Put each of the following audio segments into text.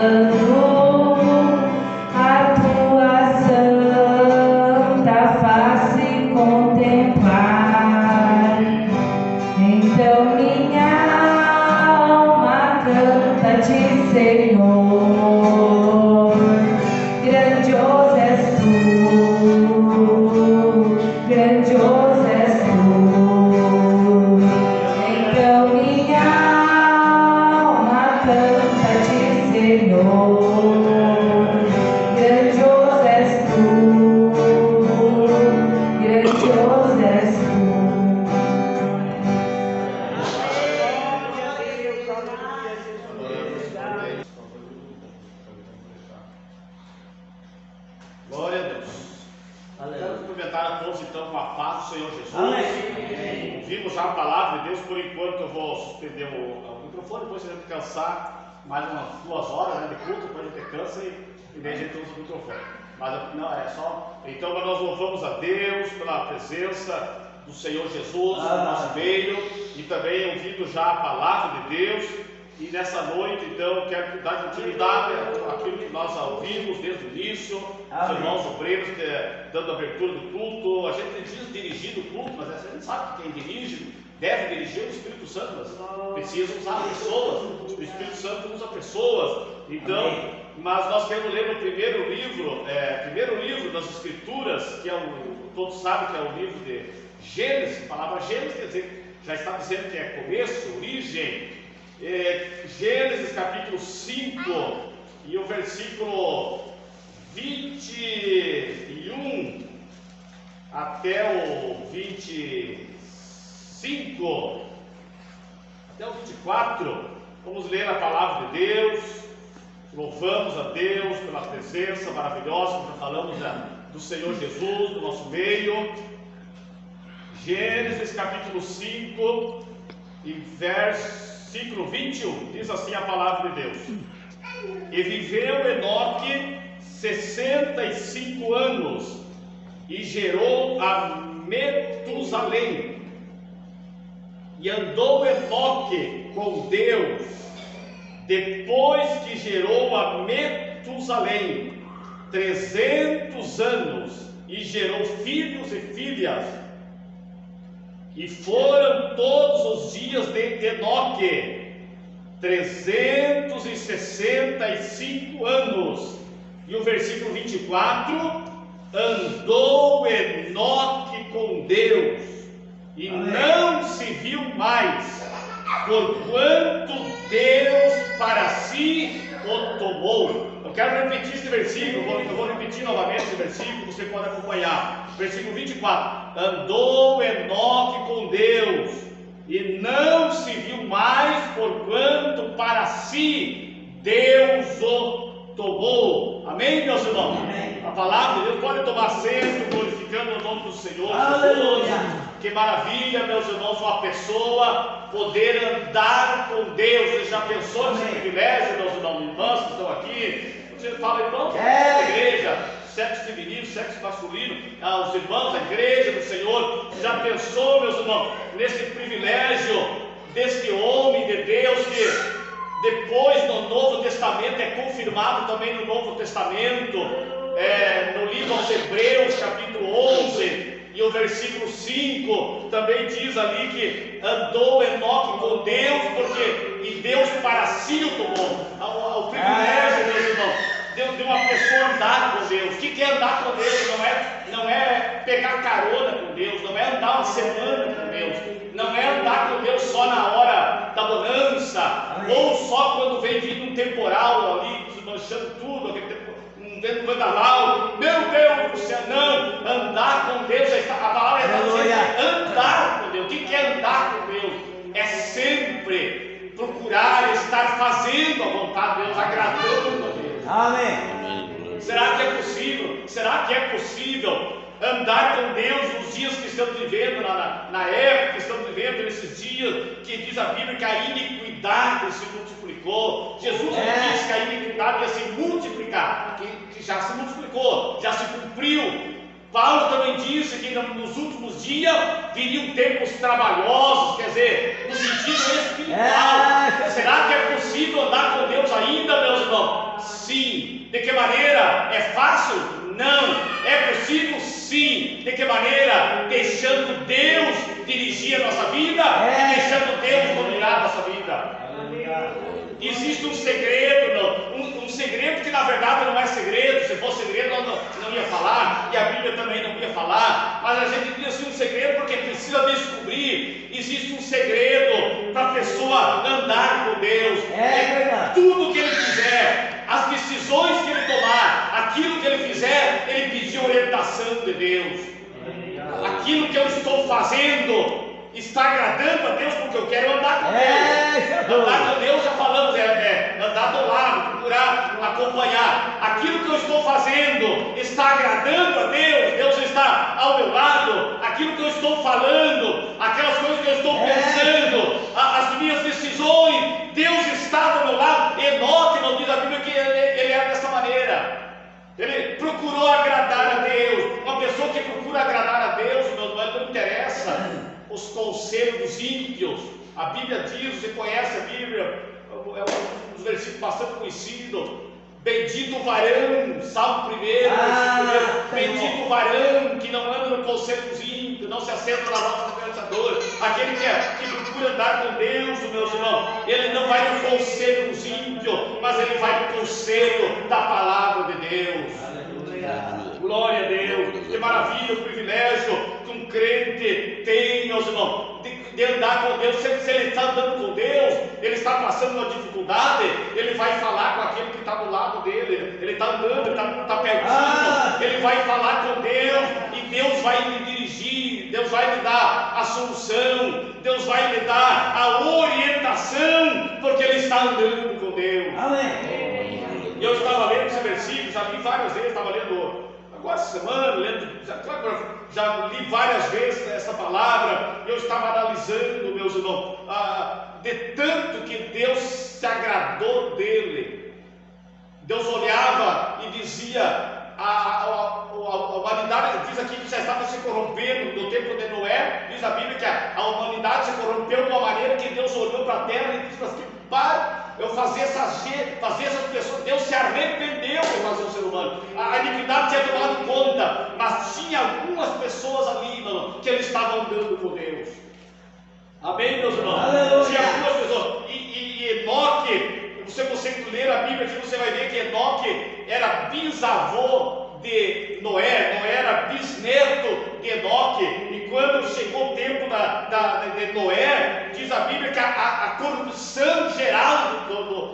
A tua santa face contemplar, então minha alma canta-te, Senhor. Grandioso és tu, grandioso és tu. Então minha alma canta-te, Senhor. Grandioso és tu, grandioso és tu. Glória a Deus. Quero cumprimentar a todos então com a paz do Senhor Jesus. Amém. Vimos já a palavra de Deus. Por enquanto eu vou suspender o microfone, depois se a gente cansar mais umas 2 horas, né, de culto, depois a gente cansa e daí a gente usa o microfone. Mas não, é só. Então nós louvamos a Deus pela presença do Senhor Jesus no nosso meio e também ouvindo já a palavra de Deus. E nessa noite, então, quero dar continuidade àquilo que nós ouvimos desde o início, os irmãos obreiros dando abertura do culto. A gente diz dirigir o culto, mas a gente sabe que quem dirige deve dirigir o Espírito Santo, mas precisa usar pessoas. O Espírito Santo usa pessoas. Então, mas nós queremos ler o primeiro livro das Escrituras, que é todos sabem que é o livro de Gênesis. A palavra Gênesis quer dizer, já está dizendo que é começo, origem. Gênesis capítulo 5 e o versículo 21 até o 25 até o 24, vamos ler a palavra de Deus. Louvamos a Deus pela presença maravilhosa, como já falamos do Senhor Jesus no nosso meio. Gênesis capítulo 5 e versículo 21, diz assim a palavra de Deus: E viveu Enoque 65 anos e gerou a Metusalém. E andou Enoque com Deus depois que gerou a Metusalém 300 anos e gerou filhos e filhas. E foram todos os dias de Enoque 365 anos. E o versículo 24: andou Enoque com Deus e não se viu mais, porquanto Deus para si o tomou. Eu quero repetir esse versículo, eu vou repetir novamente esse versículo, você pode acompanhar. Versículo 24: andou Enoque com Deus e não se viu mais, porquanto para si Deus o tomou. Amém, meus irmãos? Amém. A palavra de Deus pode tomar assento, glorificando o nome do Senhor. Aleluia. Que maravilha, meus irmãos, uma pessoa poder andar com Deus. Você já pensou nesse privilégio, meus irmãos, irmãs que estão aqui? Você fala, irmãos, da igreja, sexo feminino, sexo masculino, os irmãos, a igreja do Senhor. Você já pensou, meus irmãos, nesse privilégio deste homem de Deus que depois no Novo Testamento é confirmado também no Novo Testamento, no livro aos Hebreus, capítulo 11. E o versículo 5 também diz ali que andou Enoque com Deus, e Deus para si o tomou. O privilégio, meus irmãos, de uma pessoa andar com Deus. O que é andar com Deus? Não é pegar carona com Deus, não é andar uma semana com Deus, não é andar com Deus só na hora da bonança, ou só quando vem vindo um temporal ali, desmanchando tudo, um vento vendaval. Meu Deus do céu, não! Andar com Deus, a palavra está dizendo andar com Deus. O que é andar com Deus? É sempre procurar estar fazendo a vontade de Deus, agradando a Deus. Amém. Será que é possível? Será que é possível andar com Deus nos dias que estamos vivendo, na época que estamos vivendo, nesses dias que diz a Bíblia que a iniquidade se multiplicou? Jesus disse que a iniquidade ia se multiplicar, que já se multiplicou, já se cumpriu. Paulo também disse que nos últimos dias viriam tempos trabalhosos, quer dizer, no sentido espiritual. Será que é possível andar com Deus ainda, meus irmãos? Sim. De que maneira? É fácil? Não. É possível? Sim. De que maneira? Deixando Deus dirigir a nossa vida e deixando Deus dominar a nossa vida. Existe um segredo, um segredo que na verdade não é segredo. Se fosse segredo, não ia falar, e a Bíblia também não ia falar, mas a gente diz assim um segredo porque precisa descobrir. Existe um segredo para a pessoa andar com Deus. Tudo que ele fizer, as decisões que ele tomar, aquilo que ele fizer, ele pedir orientação de Deus. Aquilo que eu estou fazendo está agradando a Deus, porque eu quero andar com Deus. Andar com Deus, já falamos, andar do lado, procurar acompanhar. Aquilo que eu estou fazendo está agradando a Deus, Deus está ao meu lado. Aquilo que eu estou falando, aquelas coisas que eu estou pensando, as minhas decisões, Deus está do meu lado. Enoque, não diz a Bíblia que ele era dessa maneira. Ele procurou agradar a Deus. Uma pessoa que procura agradar a Deus, meu irmão, não interessa os conselhos dos ímpios. A Bíblia diz, você conhece a Bíblia, é um dos versículos bastante conhecido. Bendito o varão, Salmo 1, bendito o varão que não anda no conselho dos ímpios, não se assenta na roda do pensador. Aquele que procura andar com Deus, meus irmãos, ele não vai no conselho dos ímpios, mas ele vai no conselho da palavra de Deus. Glória a Deus. Que maravilha, o privilégio que um crente tem, meus irmãos, de andar com Deus. Se ele está andando com Deus, ele está passando uma dificuldade, ele vai falar com aquele que está do lado dele. Ele está andando, ele está pertinho, ele vai falar com Deus, e Deus vai lhe dirigir, Deus vai lhe dar a solução, Deus vai lhe dar a orientação, porque ele está andando com Deus. Amém. E eu estava lendo esse versículo, já li várias vezes, estava lendo agora essa semana, já li várias vezes essa palavra. Eu estava analisando, meus irmãos, de tanto que Deus se agradou dele. Deus olhava e dizia, a humanidade, diz aqui que já estava se corrompendo no tempo de Noé. Diz a Bíblia que a humanidade se corrompeu de uma maneira que Deus olhou para a terra e disse assim: para eu fazer essas pessoas. Deus se arrependeu de fazer o ser humano. A iniquidade tinha tomado conta, mas tinha algumas pessoas ali, mano, que eles estavam andando com Deus. Amém, meus irmãos? Aleluia. Tinha algumas pessoas. E Enoque, se você ler a Bíblia aqui, você vai ver que Enoque era bisavô de Noé. Noé era bisneto de Enoque. E quando chegou o tempo de Noé, diz a Bíblia que a corrupção geral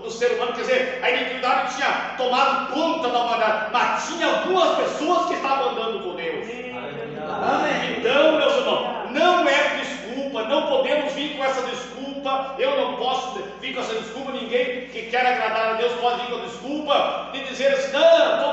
do ser humano, quer dizer, a iniquidade tinha tomado conta da humanidade, mas tinha algumas pessoas que estavam andando com Deus. Amém. Então, meus irmãos, não é desculpa, não podemos vir com essa desculpa. Eu não posso vir com essa desculpa. Ninguém que quer agradar a Deus pode vir com a desculpa de dizer assim: não,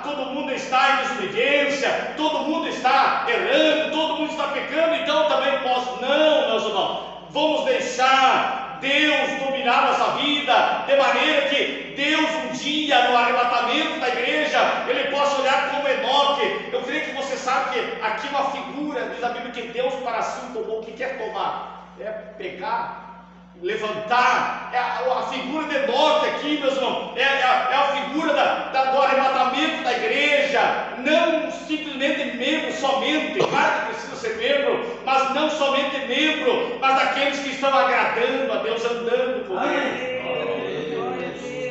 todo mundo está em desobediência, todo mundo está errando, todo mundo está pecando, então eu também posso. Não, meus irmãos, vamos deixar Deus dominar nossa vida, de maneira que Deus um dia, no arrebatamento da igreja, Ele possa olhar como Enoque. Eu creio que você sabe que aqui uma figura, diz a Bíblia que Deus para si tomou. O que quer tomar? É pegar, levantar. É a figura de Enoque aqui, meus irmãos, é a figura do arrebatamento da igreja. Não simplesmente membro somente, claro que precisa ser membro, mas não somente membro, mas daqueles que estão agradando a Deus, andando com Deus.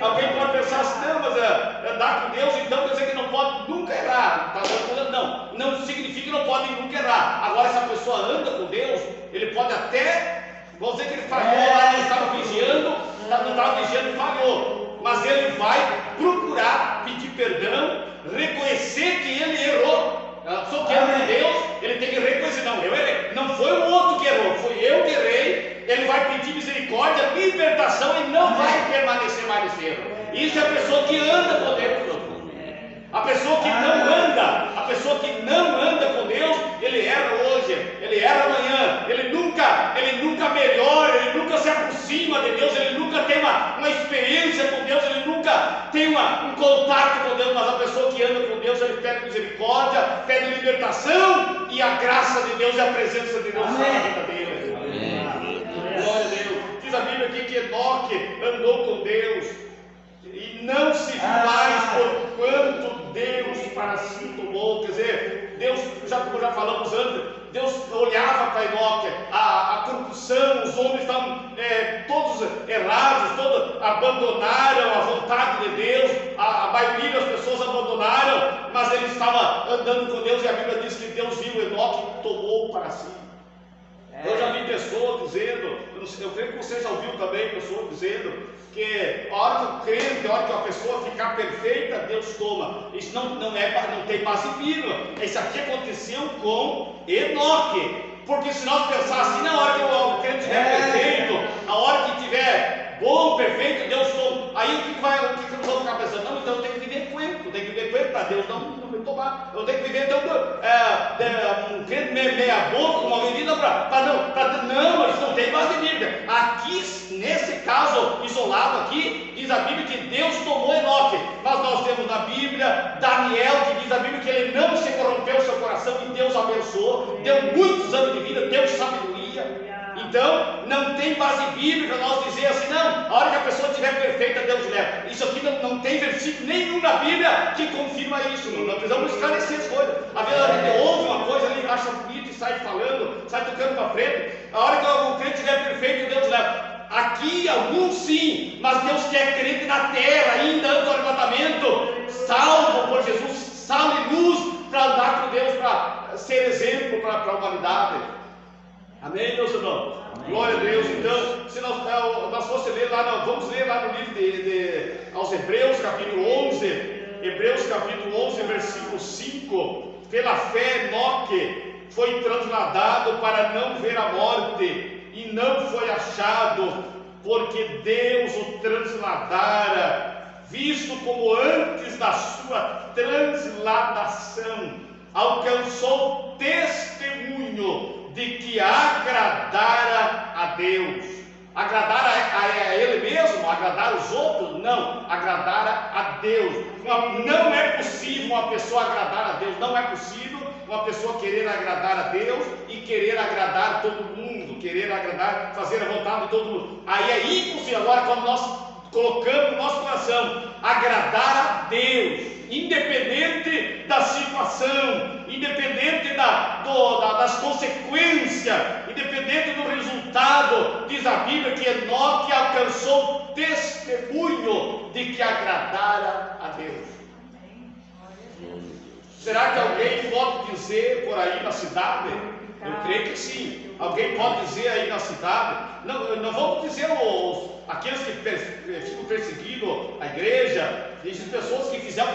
Alguém pode pensar assim: não, mas andar com Deus, então quer dizer que não pode nunca errar. Não significa que não pode nunca errar. Agora, se a pessoa anda com Deus, ele pode até, vamos dizer que ele falhou lá, não estava vigiando, falhou, mas ele vai procurar pedir perdão, reconhecer que ele errou. A pessoa que ama Deus, ele tem que reconhecer: não, eu errei, não foi o outro que errou, foi eu que errei. Ele vai pedir misericórdia, libertação, e não vai permanecer mais nesse erro. Isso é a pessoa que anda com Deus. A pessoa que não anda com Deus, ele erra hoje, ele erra amanhã, ele nunca melhora, ele nunca se aproxima de Deus, ele nunca tem uma experiência com Deus, ele nunca tem um contato com Deus, mas a pessoa que anda com Deus, ele pede misericórdia, pede libertação, e a graça de Deus e a presença de Deus está na vida dele. Glória a Deus. Diz a Bíblia aqui que Enoque andou com Deus e não se viu mais por quanto Deus para si tomou. Quer dizer, Deus, como já falamos antes, Deus olhava para Enoque, a corrupção, os homens estavam todos errados, todos abandonaram a vontade de Deus, a maioria das pessoas abandonaram, mas ele estava andando com Deus, e a Bíblia diz que Deus viu Enoque e tomou para si. Eu já vi pessoas dizendo, eu creio que você já ouviu também pessoas dizendo que a hora que o crente, a hora que a pessoa ficar perfeita, Deus toma. Isso não tem base bíblica. Isso aqui aconteceu com Enoque. Porque se nós pensarmos assim, na hora que o crente estiver perfeito, a hora que estiver bom, perfeito, Deus toma. Aí o que nós vamos ficar pensando? Não, então eu tenho que viver coentro, para Deus não me tomar. Eu tenho que viver então um crente meia boca, uma medida não, isso não tem base bíblica. Aqui, nesse caso isolado aqui, diz a Bíblia que Deus tomou Enoque, mas nós temos na Bíblia Daniel, que diz a Bíblia que ele não se corrompeu o seu coração e Deus abençoou, deu muitos anos de vida, deu sabedoria. Então, não tem base bíblica nós dizer assim, não, a hora que a pessoa estiver perfeita, Deus leva. Isso aqui não tem versículo nenhum na Bíblia que confirma isso. Nós precisamos esclarecer as coisas. Às vezes a gente ouve uma coisa ali, acha bonito e sai falando, sai tocando para frente. A hora que o crente estiver perfeito, Deus leva. Aqui, alguns sim, mas Deus quer crente na terra, ainda antes do arrebatamento, salvo por Jesus, sal e luz, para andar com Deus, para ser exemplo para a humanidade. Amém, meus irmãos? Amém. Glória a Deus. Então, se nós fosse ler lá, vamos ler lá no livro aos Hebreus, capítulo 11, Hebreus capítulo 11, versículo 5, pela fé Enoque foi trasladado para não ver a morte, e não foi achado, porque Deus o transladara, visto como antes da sua transladação alcançou testemunho de que agradara a Deus. Agradar a Ele mesmo? Agradar os outros? Não, agradar a Deus. Não é possível uma pessoa agradar a Deus, não é possível uma pessoa querer agradar a Deus e querer agradar todo mundo, querer agradar, fazer a vontade de todo mundo. Aí é impossível. Agora, quando nós colocamos no nosso coração agradar a Deus, independente da situação, independente das consequências, independente do resultado, diz a Bíblia que Enoque alcançou testemunho de que agradara a Deus. Será que alguém pode dizer por aí na cidade? Eu creio que sim. Alguém pode dizer aí na cidade? Não vamos dizer aqueles que ficam perseguindo a igreja, essas pessoas que fizeram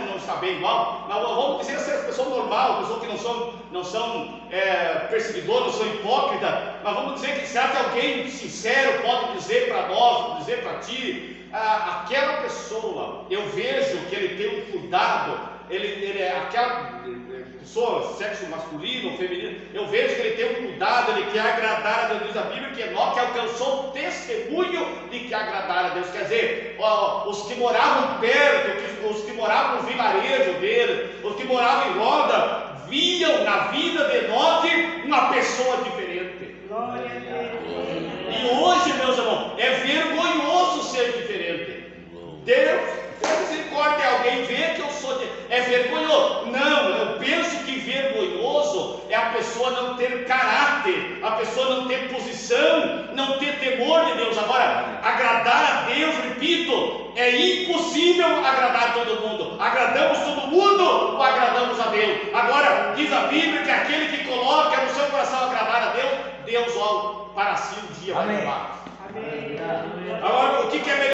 não está bem igual, mas vamos dizer assim, as pessoas normais, pessoas que não são perseguidores, não são hipócritas, mas vamos dizer que será que alguém sincero pode dizer para nós, pode dizer para ti, aquela pessoa, eu vejo que ele tem um cuidado, ele é aquela pessoa, sexo masculino ou feminino, eu vejo que ele tem um cuidado, ele quer agradar a Deus. Diz a Bíblia que Enoque alcançou testemunho de que agradar a Deus. Quer dizer, os que moravam perto, os que moravam no vilarejo dele, os que moravam em roda, viam na vida de Enoque uma pessoa diferente. Glória a Deus. E hoje, meus irmãos, é vergonhoso ser diferente. Deus, misericórdia, alguém vê que eu sou é vergonhoso. Não, eu penso que vergonhoso é a pessoa não ter caráter, a pessoa não ter posição, não ter temor de Deus. Agora, agradar a Deus, repito, é impossível agradar todo mundo. Agradamos todo mundo ou agradamos a Deus? Agora, diz a Bíblia que aquele que coloca no seu coração agradar a Deus, Deus para si um dia vai levar. Amém. Agora, o que é melhor?